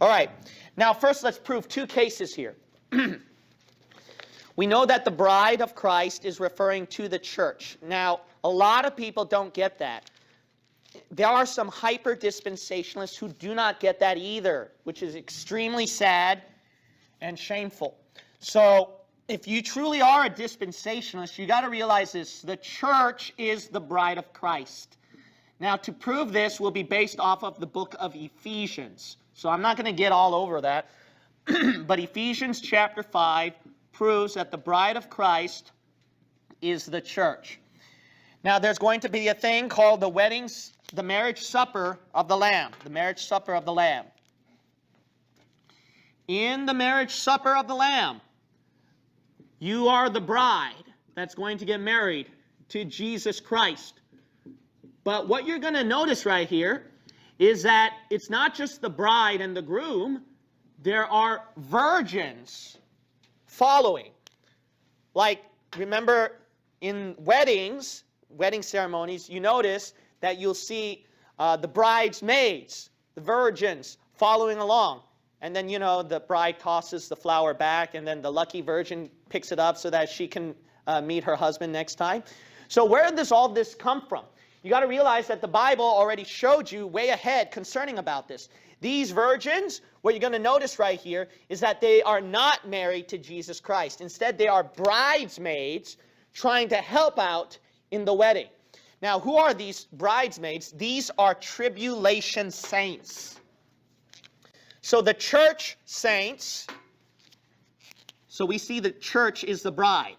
All right. Now, first, let's prove two cases here. We know that the bride of Christ is referring to the church. Now, a lot of people don't get that. There are some hyper-dispensationalists who do not get that either, which is extremely sad and shameful. So, if you truly are a dispensationalist, you got to realize this. The church is the bride of Christ. Now, to prove this will be based off of the book of Ephesians. So I'm not going to get all over that. But Ephesians chapter 5 proves that the bride of Christ is the church. Now, there's going to be a thing called the marriage supper of the Lamb. The marriage supper of the Lamb. In the marriage supper of the Lamb, you are the bride that's going to get married to Jesus Christ. But what you're going to notice right here is that it's not just the bride and the groom. There are virgins following. Like, remember in wedding ceremonies, you notice that you'll see the bridesmaids, the virgins, following along. And then, the bride tosses the flower back, and then the lucky virgin picks it up so that she can meet her husband next time. So where does all this come from? You got to realize that the Bible already showed you way ahead concerning about this. These virgins, what you're going to notice right here is that they are not married to Jesus Christ. Instead, they are bridesmaids trying to help out in the wedding. Now, who are these bridesmaids? These are tribulation saints. So the church saints, so we see the church is the bride.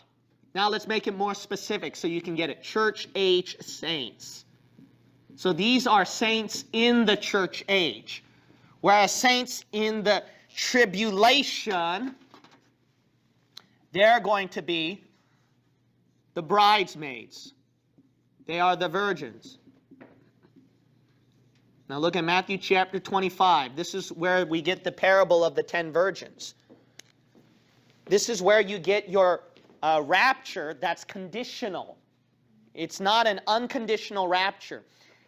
Now let's make it more specific so you can get it. Church age saints. So these are saints in the church age. Whereas saints in the tribulation, they're going to be the bridesmaids. They are the virgins. Now look at Matthew chapter 25. This is where we get the parable of the 10 virgins. This is where you get your rapture that's conditional. It's not an unconditional rapture.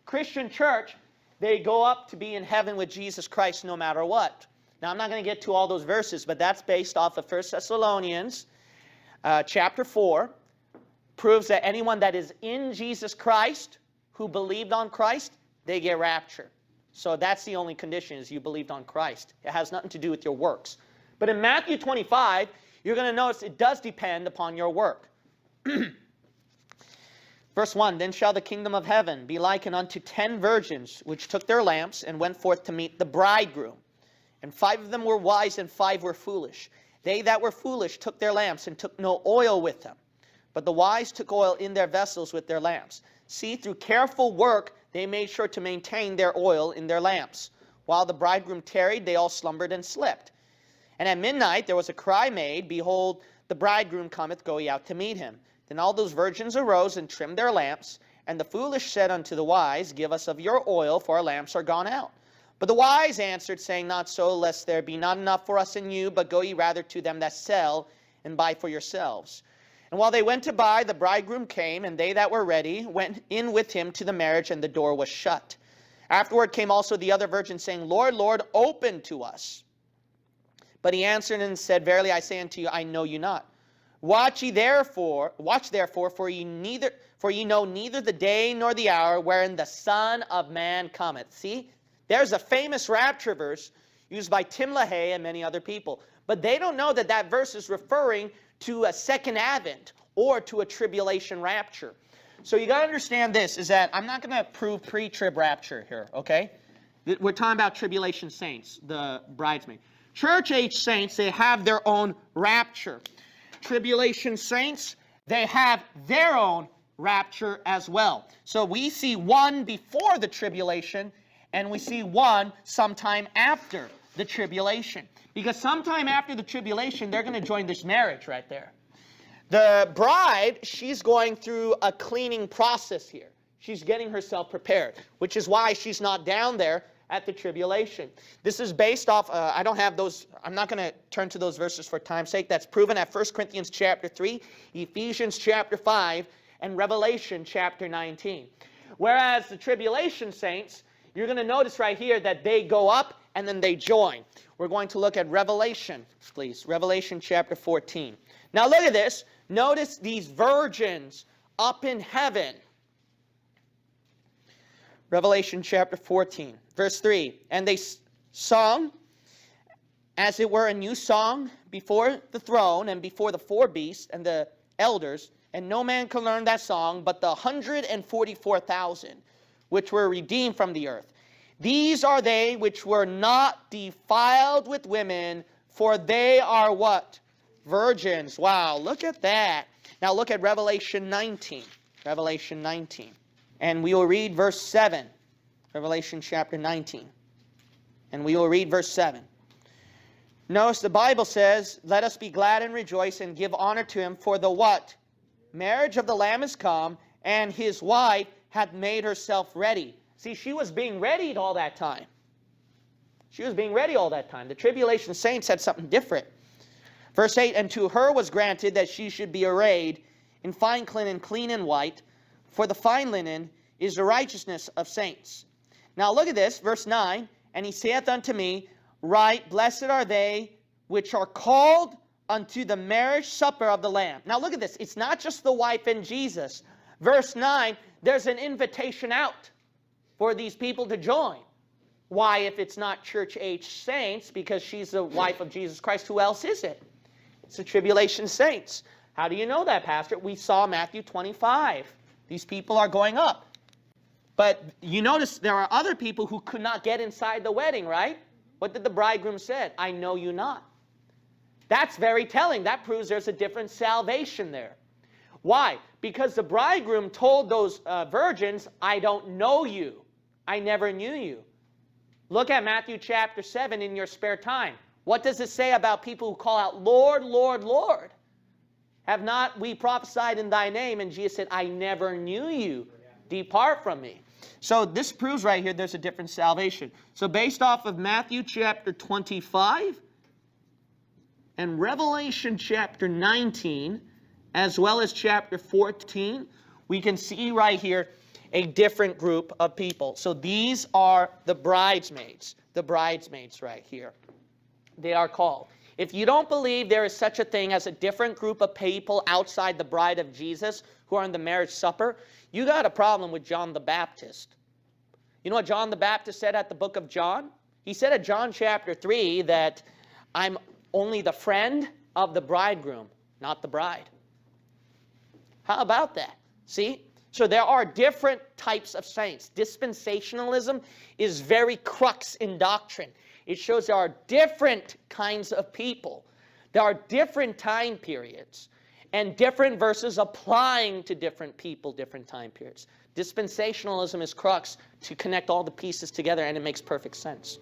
Christian church, they go up to be in heaven with Jesus Christ no matter what. Now, I'm not going to get to all those verses, but that's based off of 1 Thessalonians chapter 4. Proves that anyone that is in Jesus Christ, who believed on Christ, they get raptured. So that's the only condition, is you believed on Christ. It has nothing to do with your works. But in Matthew 25, you're going to notice it does depend upon your work. Verse 1, Then shall the kingdom of heaven be likened unto 10 virgins, which took their lamps and went forth to meet the bridegroom. And 5 of them were wise, and 5 were foolish. They that were foolish took their lamps, and took no oil with them. But the wise took oil in their vessels with their lamps. See, through careful work they made sure to maintain their oil in their lamps. While the bridegroom tarried, they all slumbered and slept. And at midnight there was a cry made, Behold, the bridegroom cometh, go ye out to meet him. Then all those virgins arose and trimmed their lamps. And the foolish said unto the wise, Give us of your oil, for our lamps are gone out. But the wise answered, saying, Not so, lest there be not enough for us and you, but go ye rather to them that sell, and buy for yourselves. And while they went to buy, the bridegroom came, and they that were ready went in with him to the marriage, and the door was shut. Afterward came also the other virgins, saying, Lord, Lord, open to us. But he answered and said, Verily I say unto you, I know you not. Watch therefore, for ye know neither the day nor the hour wherein the Son of Man cometh. See, there's a famous rapture verse used by Tim LaHaye and many other people. But they don't know that that verse is referring to a second advent or to a tribulation rapture. So you got to understand this, is that I'm not going to prove pre-trib rapture here, okay? We're talking about tribulation saints, the bridesmaids. Church age saints, they have their own rapture. Tribulation saints, they have their own rapture as well. So we see one before the tribulation, and we see one sometime after the tribulation. Because sometime after the tribulation, they're going to join this marriage right there. The bride, she's going through a cleaning process here. She's getting herself prepared, which is why she's not down there at the tribulation. This is based off, I don't have those, I'm not going to turn to those verses for time's sake. That's proven at 1 Corinthians chapter 3, Ephesians chapter 5, and Revelation chapter 19. Whereas the tribulation saints, you're going to notice right here that they go up and then they join. We're going to look at Revelation, please. Revelation chapter 14. Now look at this. Notice these virgins up in heaven. Revelation chapter 14, verse 3. And they sung, as it were, a new song before the throne and before the four beasts and the elders. And no man can learn that song but the 144,000 which were redeemed from the earth. These are they which were not defiled with women, for they are what? Virgins. Wow, look at that. Now look at Revelation 19. Revelation 19. And we will read verse 7. Revelation chapter 19. And we will read verse 7. Notice the Bible says, let us be glad and rejoice and give honor to him, for the what? Marriage of the Lamb is come, and his wife hath made herself ready. See, she was being readied all that time. She was being ready all that time. The tribulation saints had something different. Verse 8, and to her was granted that she should be arrayed in fine linen, clean and white, for the fine linen is the righteousness of saints. Now look at this, verse 9, and he saith unto me, write, blessed are they which are called unto the marriage supper of the Lamb. Now look at this, it's not just the wife and Jesus. Verse 9, there's an invitation out for these people to join. Why, if it's not church-age saints, because she's the wife of Jesus Christ, who else is it? It's the tribulation saints. How do you know that, Pastor? We saw Matthew 25. These people are going up. But you notice there are other people who could not get inside the wedding, right? What did the bridegroom say? I know you not. That's very telling. That proves there's a different salvation there. Why? Because the bridegroom told those virgins, I don't know you. I never knew you. Look at Matthew chapter 7 in your spare time. What does it say about people who call out, Lord, Lord, Lord? Have not we prophesied in thy name? And Jesus said, I never knew you. Depart from me. So this proves right here there's a different salvation. So based off of Matthew chapter 25 and Revelation chapter 19, as well as chapter 14, we can see right here a different group of people. So these are the bridesmaids right here. They are called. If you don't believe there is such a thing as a different group of people outside the bride of Jesus who are in the marriage supper, you got a problem with John the Baptist. You know what John the Baptist said at the book of John? He said at John chapter 3 that I'm only the friend of the bridegroom, not the bride. How about that? See? So there are different types of saints. Dispensationalism is very crux in doctrine. It shows there are different kinds of people. There are different time periods and different verses applying to different people, different time periods. Dispensationalism is crux to connect all the pieces together, and it makes perfect sense.